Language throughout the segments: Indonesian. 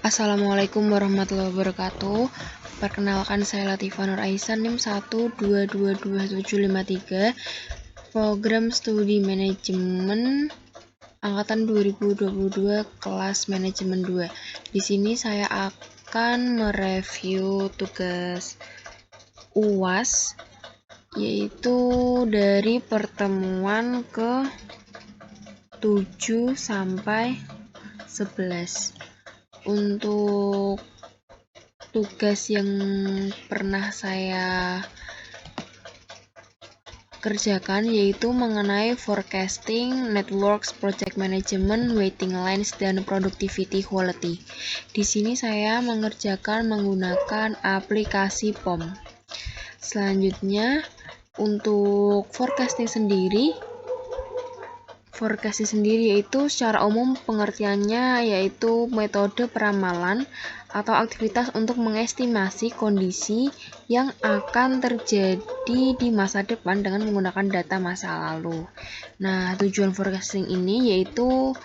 Assalamualaikum warahmatullahi wabarakatuh. Perkenalkan, saya Latifah Nur Aisyah, NIM 1222753, Program Studi Manajemen Angkatan 2022, kelas Manajemen 2. Di sini saya akan mereview tugas UAS, yaitu dari pertemuan ke 7 sampai 11. Untuk tugas yang pernah saya kerjakan yaitu mengenai forecasting, networks, project management, waiting lines, dan productivity quality. Di sini saya mengerjakan menggunakan aplikasi POM. Selanjutnya, untuk forecasting sendiri yaitu secara umum pengertiannya yaitu metode peramalan atau aktivitas untuk mengestimasi kondisi yang akan terjadi di masa depan dengan menggunakan data masa lalu. Nah, tujuan forecasting ini yaitu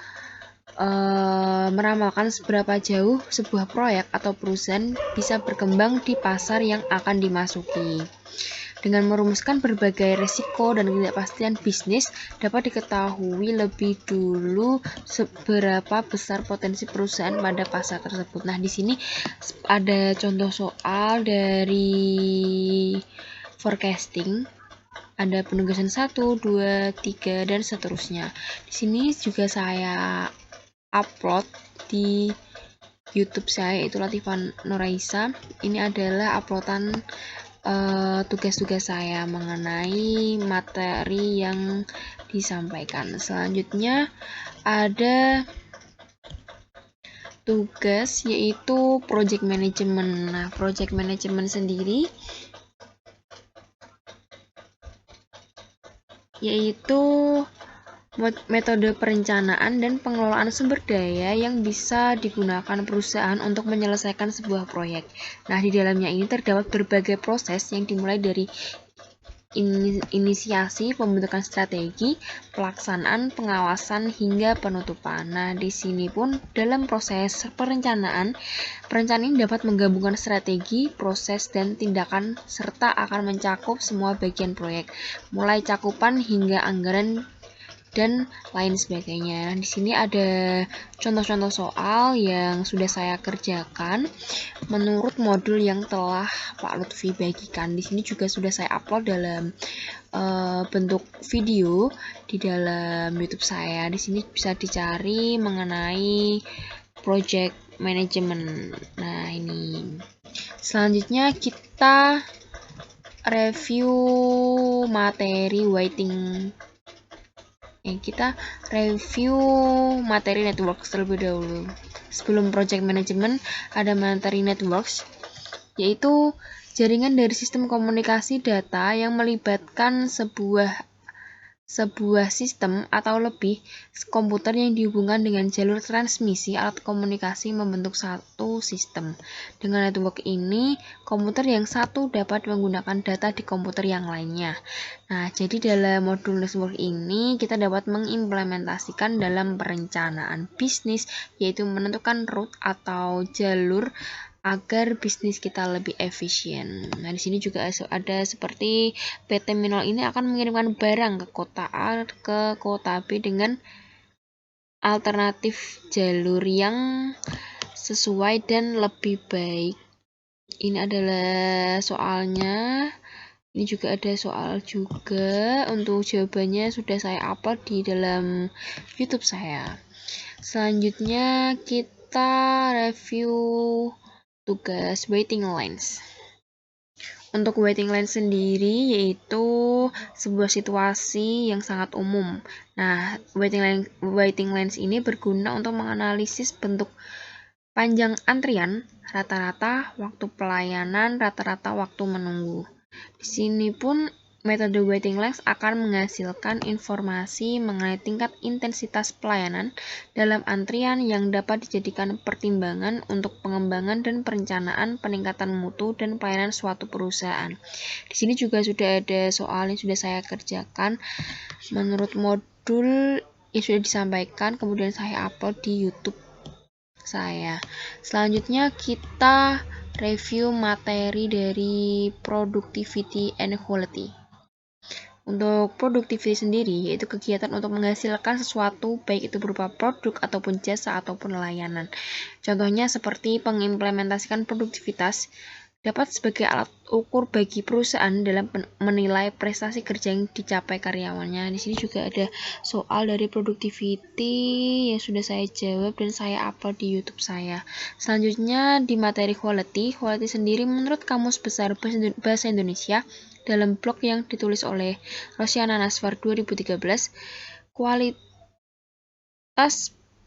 meramalkan seberapa jauh sebuah proyek atau perusahaan bisa berkembang di pasar yang akan dimasuki. Dengan merumuskan berbagai risiko dan ketidakpastian bisnis, dapat diketahui lebih dulu seberapa besar potensi perusahaan pada pasar tersebut. Nah, di sini ada contoh soal dari forecasting. Ada penugasan 1, 2, 3, dan seterusnya. Di sini juga saya upload di YouTube saya, yaitu Latifah Nur Aisyah. Ini adalah uploadan tugas-tugas saya mengenai materi yang disampaikan. Selanjutnya ada tugas yaitu project management. Nah, project management sendiri yaitu metode perencanaan dan pengelolaan sumber daya yang bisa digunakan perusahaan untuk menyelesaikan sebuah proyek. Nah, di dalamnya ini terdapat berbagai proses yang dimulai dari inisiasi, pembentukan strategi, pelaksanaan, pengawasan, hingga penutupan. Nah, di sini pun dalam proses perencanaan ini dapat menggabungkan strategi, proses, dan tindakan serta akan mencakup semua bagian proyek, mulai cakupan hingga anggaran dan lain sebagainya. Nah, di sini ada contoh-contoh soal yang sudah saya kerjakan menurut modul yang telah Pak Lutfi bagikan. Di sini juga sudah saya upload dalam bentuk video di dalam YouTube saya. Di sini bisa dicari mengenai project management. Nah, ini. Selanjutnya kita review materi waiting. Kita review materi networks terlebih dahulu. Sebelum project management ada materi networks, yaitu jaringan dari sistem komunikasi data yang melibatkan sebuah sistem atau lebih komputer yang dihubungkan dengan jalur transmisi alat komunikasi membentuk satu sistem. Dengan network ini, komputer yang satu dapat menggunakan data di komputer yang lainnya. Nah, jadi dalam modul network ini kita dapat mengimplementasikan dalam perencanaan bisnis, yaitu menentukan route atau jalur agar bisnis kita lebih efisien. Nah, di sini juga ada seperti PT Minol ini akan mengirimkan barang ke kota A ke kota B dengan alternatif jalur yang sesuai dan lebih baik. Ini adalah soalnya. Ini juga ada soal juga. Untuk jawabannya sudah saya upload di dalam YouTube saya. Selanjutnya kita review tugas waiting lines. Untuk waiting lines sendiri yaitu sebuah situasi yang sangat umum. Nah, waiting lines ini berguna untuk menganalisis bentuk panjang antrian, rata-rata waktu pelayanan, rata-rata waktu menunggu. Di sini pun metode waiting lines akan menghasilkan informasi mengenai tingkat intensitas pelayanan dalam antrian yang dapat dijadikan pertimbangan untuk pengembangan dan perencanaan peningkatan mutu dan pelayanan suatu perusahaan. Di sini juga sudah ada soal yang sudah saya kerjakan menurut modul yang sudah disampaikan, kemudian saya upload di YouTube saya. Selanjutnya kita review materi dari productivity and quality. Untuk productivity sendiri, yaitu kegiatan untuk menghasilkan sesuatu, baik itu berupa produk ataupun jasa ataupun layanan. Contohnya seperti pengimplementasikan produktivitas dapat sebagai alat ukur bagi perusahaan dalam menilai prestasi kerja yang dicapai karyawannya. Di sini juga ada soal dari productivity yang sudah saya jawab dan saya upload di YouTube saya. Selanjutnya di materi quality sendiri menurut Kamus Besar Bahasa Indonesia dalam blog yang ditulis oleh Rosiana Nasvar 2013, kualitas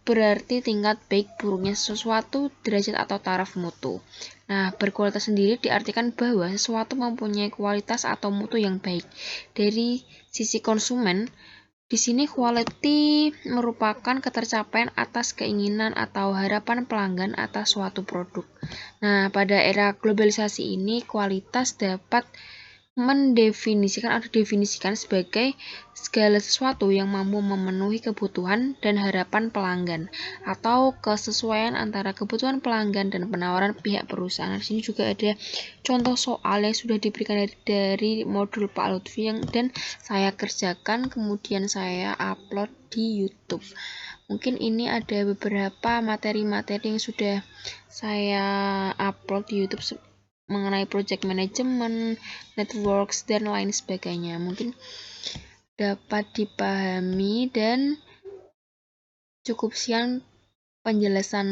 berarti tingkat baik buruknya sesuatu, derajat atau taraf mutu. Nah, berkualitas sendiri diartikan bahwa sesuatu mempunyai kualitas atau mutu yang baik. Dari sisi konsumen, di sini quality merupakan ketercapaian atas keinginan atau harapan pelanggan atas suatu produk. Nah, pada era globalisasi ini, kualitas dapat definisikan sebagai segala sesuatu yang mampu memenuhi kebutuhan dan harapan pelanggan atau kesesuaian antara kebutuhan pelanggan dan penawaran pihak perusahaan. Di sini juga ada contoh soal yang sudah diberikan dari modul Pak Lutfi dan saya kerjakan kemudian saya upload di YouTube. Mungkin ini ada beberapa materi-materi yang sudah saya upload di YouTube mengenai project management, networks, dan lain sebagainya. Mungkin dapat dipahami dan cukup sekian penjelasan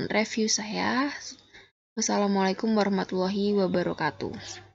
review saya. Wassalamualaikum warahmatullahi wabarakatuh.